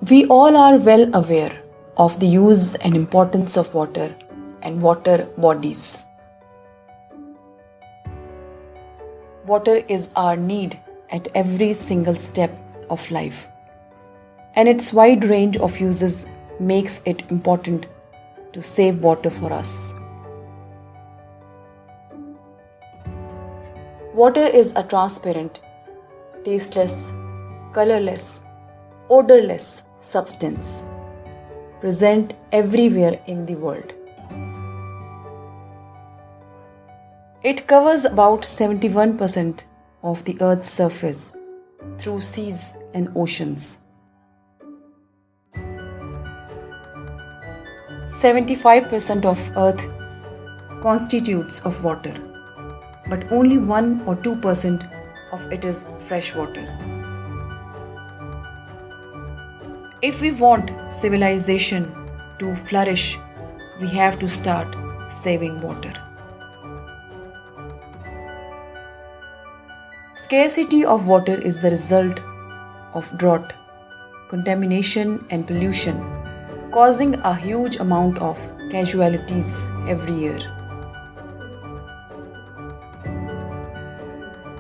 We all are well aware of the use and importance of water and water bodies. Water is our need at every single step of life, and its wide range of uses makes it important to save water for us. Water is a transparent, tasteless, colorless, odorless substance present everywhere in the world. It covers about 71% of the Earth's surface through seas and oceans. 75% of Earth constitutes of water, but only 1 or 2% of it is fresh water. If we want civilization to flourish, we have to start saving water. Scarcity of water is the result of drought, contamination and pollution, causing a huge amount of casualties every year.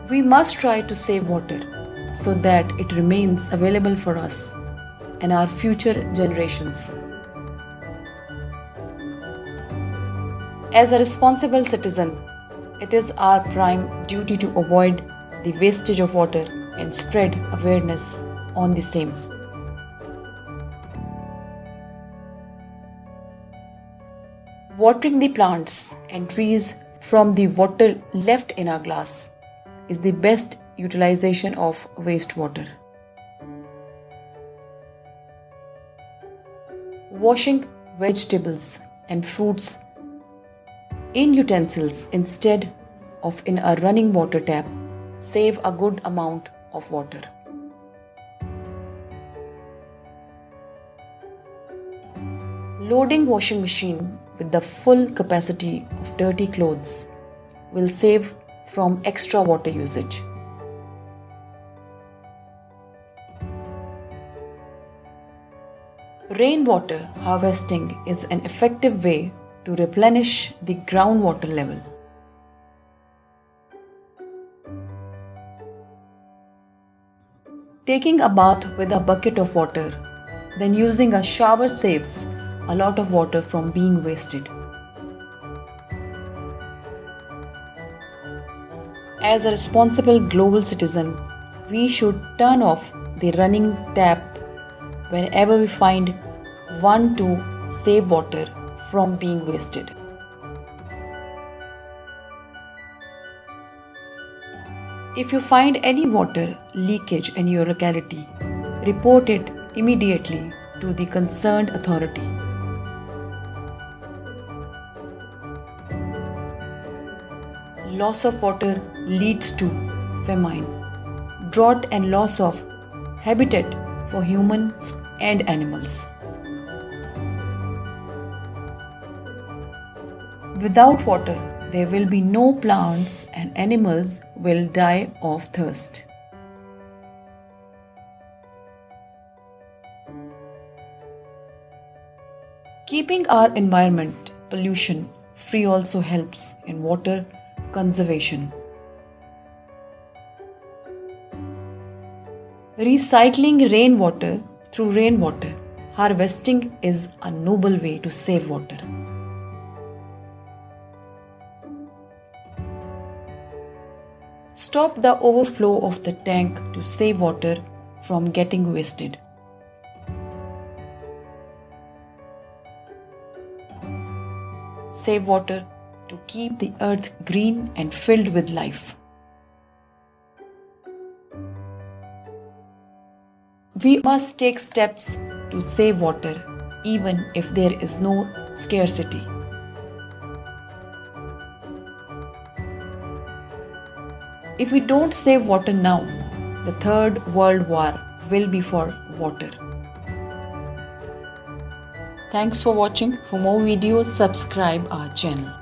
We must try to save water so that it remains available for us and our future generations. As a responsible citizen, it is our prime duty to avoid the wastage of water and spread awareness on the same. Watering the plants and trees from the water left in our glass is the best utilization of wastewater. Washing vegetables and fruits in utensils instead of in a running water tap save a good amount of water. Loading washing machine with the full capacity of dirty clothes will save from extra water usage. Rainwater harvesting is an effective way to replenish the groundwater level. Taking a bath with a bucket of water, then using a shower saves a lot of water from being wasted. As a responsible global citizen, we should turn off the running tap whenever we find one to save water from being wasted. If you find any water leakage in your locality, report it immediately to the concerned authority. Loss of water leads to famine, drought and loss of habitat for humans and animals. Without water, there will be no plants and animals will die of thirst. Keeping our environment pollution free also helps in water conservation. Recycling rainwater through rainwater harvesting is a noble way to save water. Stop the overflow of the tank to save water from getting wasted. Save water to keep the earth green and filled with life. We must take steps to save water even if there is no scarcity. If we don't save water now, the Third World War will be for water. Thanks for watching. For more videos, subscribe our channel.